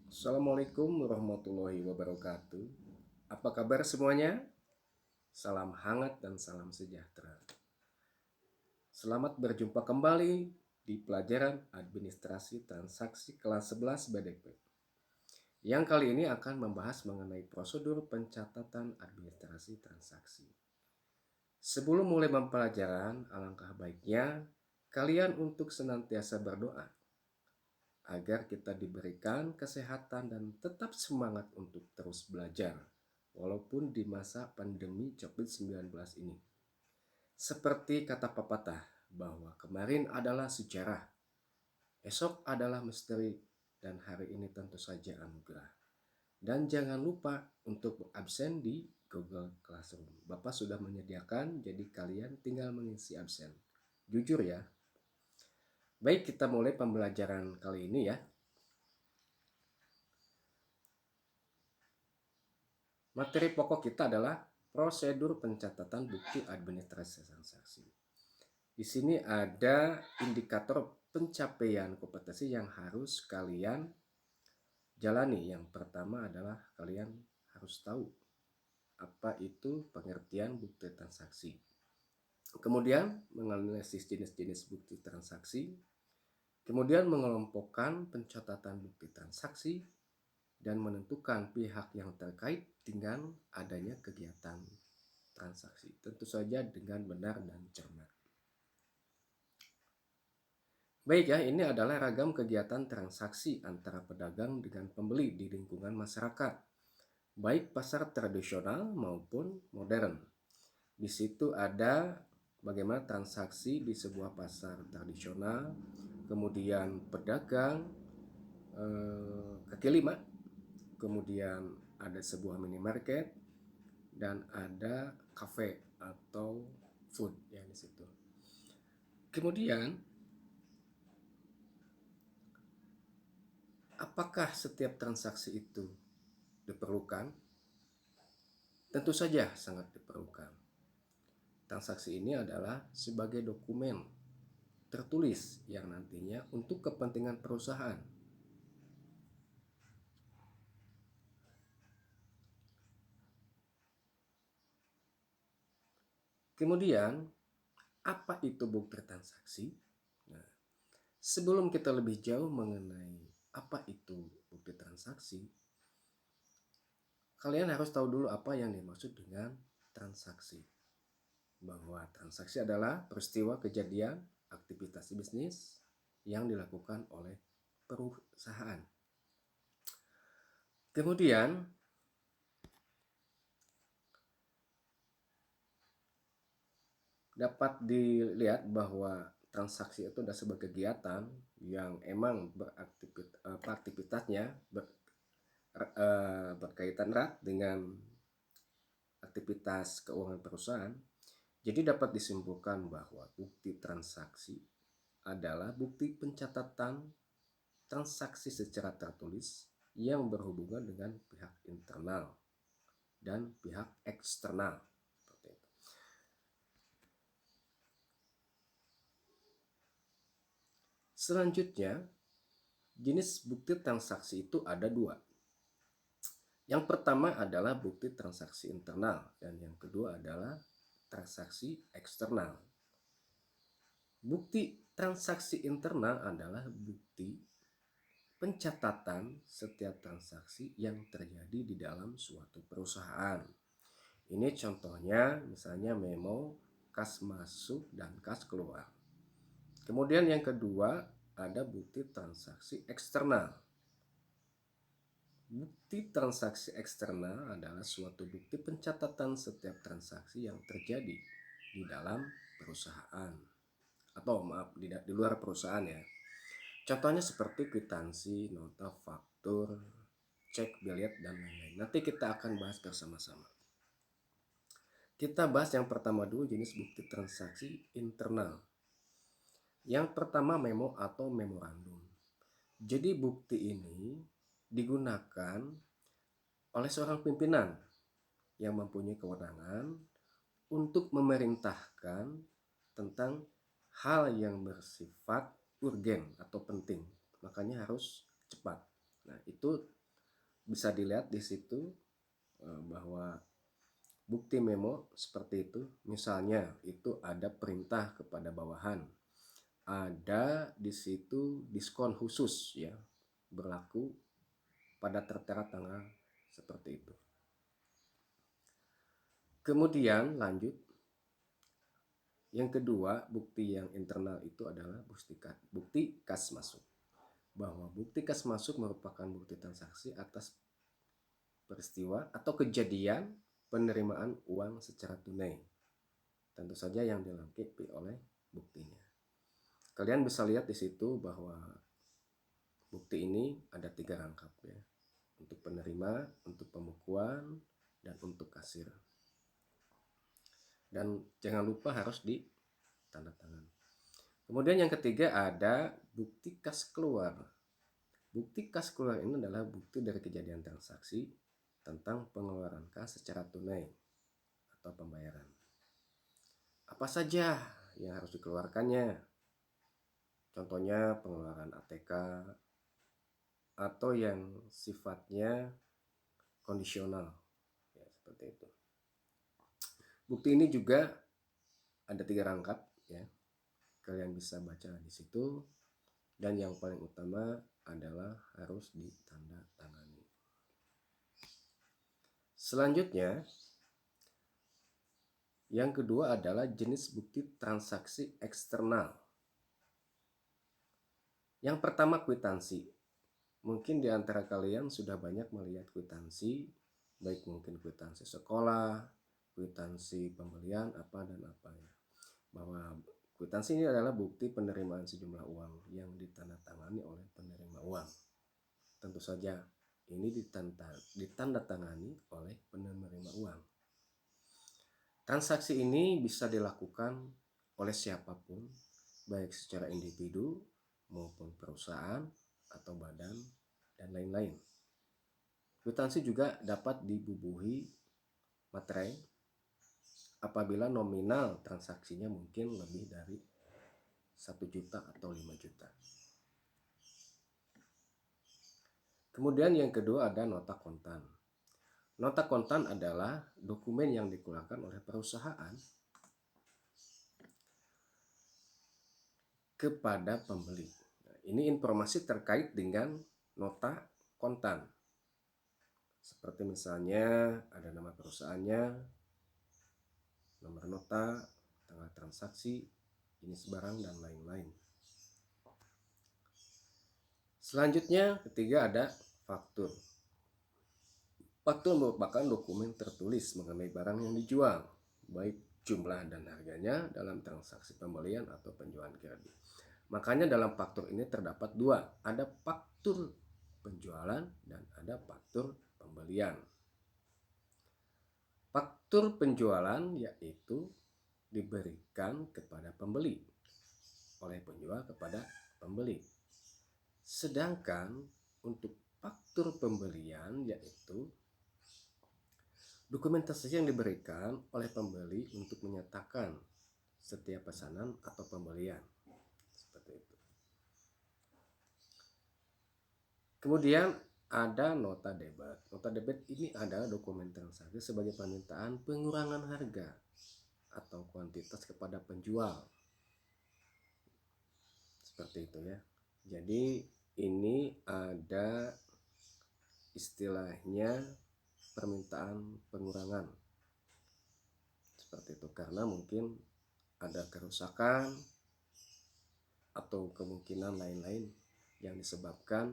Assalamualaikum warahmatullahi wabarakatuh. Apa kabar semuanya? Salam hangat dan salam sejahtera. Selamat berjumpa kembali di pelajaran administrasi transaksi kelas 11 BDP. Yang kali ini akan membahas mengenai prosedur pencatatan administrasi transaksi. Sebelum mulai pembelajaran, alangkah baiknya kalian untuk senantiasa berdoa agar kita diberikan kesehatan dan tetap semangat untuk terus belajar, walaupun di masa pandemi COVID-19 ini. Seperti kata pepatah, bahwa kemarin adalah sejarah, esok adalah misteri, dan hari ini tentu saja anugerah. Dan jangan lupa untuk absen di Google Classroom. Bapak sudah menyediakan, jadi kalian tinggal mengisi absen. Jujur ya. Baik, kita mulai pembelajaran kali ini ya. Materi pokok kita adalah prosedur pencatatan bukti administrasi transaksi. Di sini ada indikator pencapaian kompetensi yang harus kalian jalani. Yang pertama adalah kalian harus tahu apa itu pengertian bukti transaksi. Kemudian menganalisis jenis-jenis bukti transaksi. Kemudian mengelompokkan pencatatan bukti transaksi dan menentukan pihak yang terkait dengan adanya kegiatan transaksi. Tentu saja dengan benar dan cermat. Baik ya, ini adalah ragam kegiatan transaksi antara pedagang dengan pembeli di lingkungan masyarakat, baik pasar tradisional maupun modern. Di situ ada bagaimana transaksi di sebuah pasar tradisional, kemudian pedagang kaki lima, kemudian ada sebuah minimarket, dan ada kafe atau food ya di situ. Kemudian, apakah setiap transaksi itu diperlukan? Tentu saja sangat diperlukan. Transaksi ini adalah sebagai dokumen tertulis yang nantinya untuk kepentingan perusahaan. Kemudian, apa itu bukti transaksi? Nah, sebelum kita lebih jauh mengenai apa itu bukti transaksi, kalian harus tahu dulu apa yang dimaksud dengan transaksi. Bahwa transaksi adalah peristiwa kejadian aktivitas bisnis yang dilakukan oleh perusahaan. Kemudian, dapat dilihat bahwa transaksi itu adalah sebuah kegiatan yang emang beraktivitasnya berkaitan erat dengan aktivitas keuangan perusahaan. Jadi dapat disimpulkan bahwa bukti transaksi adalah bukti pencatatan transaksi secara tertulis yang berhubungan dengan pihak internal dan pihak eksternal. Selanjutnya, jenis bukti transaksi itu ada dua. Yang pertama adalah bukti transaksi internal dan yang kedua adalah transaksi eksternal. Bukti transaksi internal adalah bukti pencatatan setiap transaksi yang terjadi di dalam suatu perusahaan. Ini contohnya misalnya memo, kas masuk dan kas keluar. Kemudian yang kedua ada bukti transaksi eksternal. Bukti transaksi eksternal adalah suatu bukti pencatatan setiap transaksi yang terjadi di dalam perusahaan. Atau maaf, di luar perusahaan ya. Contohnya seperti kwitansi, nota faktur, cek biliet, dan lain-lain. Nanti kita akan bahas bersama-sama. Kita bahas yang pertama dulu, jenis bukti transaksi internal. Yang pertama memo atau memorandum. Jadi bukti ini digunakan oleh seorang pimpinan yang mempunyai kewenangan untuk memerintahkan tentang hal yang bersifat urgen atau penting. Makanya harus cepat. Nah, itu bisa dilihat di situ bahwa bukti memo seperti itu, misalnya itu ada perintah kepada bawahan, ada di situ diskon khusus ya, berlaku pada tertera tanggal seperti itu. Kemudian lanjut, yang kedua, bukti yang internal itu adalah bukti kas masuk. Bahwa bukti kas masuk merupakan bukti transaksi atas peristiwa atau kejadian penerimaan uang secara tunai. Tentu saja yang dilengkapi oleh buktinya. Kalian bisa lihat di situ bahwa bukti ini ada 3 rangkap ya. Untuk penerima, untuk pembukuan, dan untuk kasir. Dan jangan lupa harus ditanda tangan. Kemudian yang ketiga ada bukti kas keluar. Bukti kas keluar ini adalah bukti dari kejadian transaksi tentang pengeluaran kas secara tunai atau pembayaran. Apa saja yang harus dikeluarkannya? Contohnya pengeluaran ATK atau yang sifatnya kondisional, ya, seperti itu. Bukti ini juga ada 3 rangkap, ya. Kalian bisa baca di situ. Dan yang paling utama adalah harus ditanda tangani. Selanjutnya, yang kedua adalah jenis bukti transaksi eksternal. Yang pertama kwitansi. Mungkin di antara kalian sudah banyak melihat kwitansi, baik mungkin kwitansi sekolah, kwitansi pembelian apa dan apa ya. Bahwa kwitansi ini adalah bukti penerimaan sejumlah uang yang ditandatangani oleh penerima uang. Tentu saja ini ditandatangani oleh penerima uang. Transaksi ini bisa dilakukan oleh siapapun, baik secara individu maupun perusahaan atau badan dan lain-lain. Kwitansi juga dapat dibubuhi materai apabila nominal transaksinya mungkin lebih dari 1 juta atau 5 juta. Kemudian yang kedua ada nota kontan. Nota kontan adalah dokumen yang dikeluarkan oleh perusahaan kepada pembeli. Nah, ini informasi terkait dengan nota kontan. Seperti misalnya ada nama perusahaannya, nomor nota, tanggal transaksi, jenis barang, dan lain-lain. Selanjutnya, ketiga ada faktur. Faktur merupakan dokumen tertulis mengenai barang yang dijual, baik jumlah dan harganya dalam transaksi pembelian atau penjualan kredit. Makanya dalam faktur ini terdapat 2, ada faktur penjualan dan ada faktur pembelian. Faktur penjualan yaitu diberikan kepada pembeli oleh penjual kepada pembeli. Sedangkan untuk faktur pembelian yaitu dokumentasi yang diberikan oleh pembeli untuk menyatakan setiap pesanan atau pembelian. Seperti itu. Kemudian ada nota debit. Nota debit ini adalah dokumen transaksi sebagai permintaan pengurangan harga atau kuantitas kepada penjual. Seperti itu ya. Jadi ini ada istilahnya permintaan pengurangan. Seperti itu karena mungkin ada kerusakan atau kemungkinan lain-lain yang disebabkan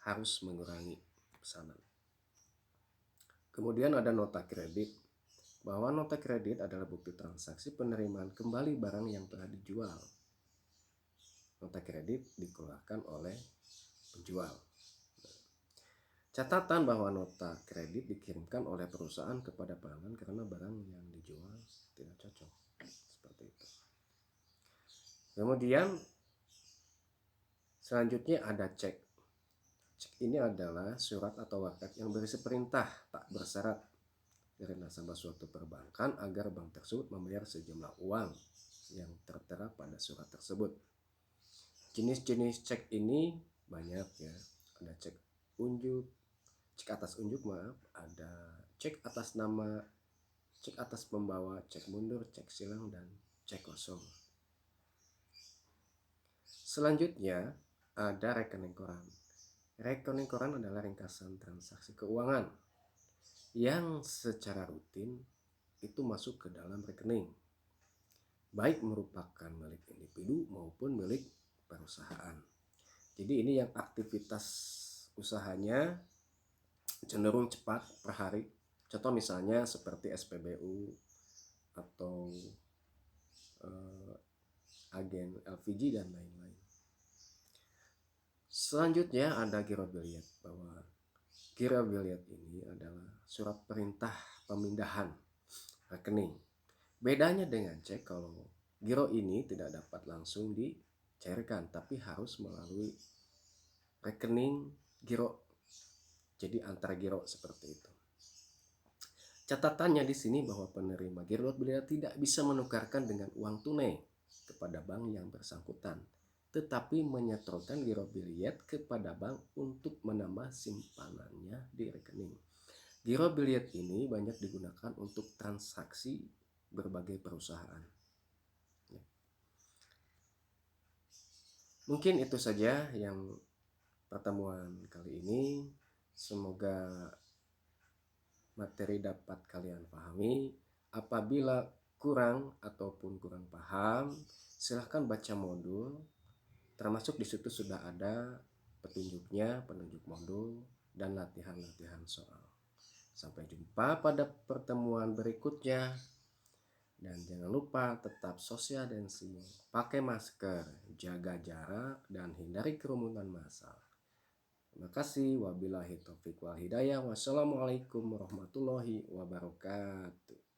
harus mengurangi pesanan. Kemudian ada nota kredit, bahwa nota kredit adalah bukti transaksi penerimaan kembali barang yang telah dijual. Nota kredit dikeluarkan oleh penjual. Catatan bahwa nota kredit dikirimkan oleh perusahaan kepada pelanggan karena barang yang dijual tidak cocok. Seperti itu. Kemudian selanjutnya ada cek. Cek ini adalah surat atau wakat yang berisi perintah tak bersyarat dari nasabah suatu perbankan agar bank tersebut membayar sejumlah uang yang tertera pada surat tersebut. Jenis-jenis cek ini banyak ya. Ada cek unjuk, cek atas unjuk maaf, ada cek atas nama, cek atas pembawa, cek mundur, cek silang, dan cek kosong. Selanjutnya ada rekening koran. Rekening koran adalah ringkasan transaksi keuangan yang secara rutin itu masuk ke dalam rekening, baik merupakan milik individu maupun milik perusahaan. Jadi ini yang aktivitas usahanya cenderung cepat per hari. Contoh misalnya seperti SPBU atau agen LPG dan lain-lain. Selanjutnya ada girobiliet, bahwa girobiliet ini adalah surat perintah pemindahan rekening. Bedanya dengan cek, kalau giro ini tidak dapat langsung dicairkan tapi harus melalui rekening giro. Jadi antar giro seperti itu. Catatannya di sini bahwa penerima girobiliet tidak bisa menukarkan dengan uang tunai kepada bank yang bersangkutan, tetapi menyetorkan girobiliet kepada bank untuk menambah simpanannya di rekening. Girobiliet ini banyak digunakan untuk transaksi berbagai perusahaan. Mungkin itu saja yang pertemuan kali ini. Semoga materi dapat kalian pahami. Apabila kurang ataupun kurang paham, silahkan baca modul. Termasuk di situ sudah ada petunjuknya, penunjuk modul dan latihan-latihan soal. Sampai jumpa pada pertemuan berikutnya. Dan jangan lupa tetap social distancing, pakai masker, jaga jarak, dan hindari kerumunan massal. Terima kasih. Wabillahi taufiq wal hidayah. Wassalamualaikum warahmatullahi wabarakatuh.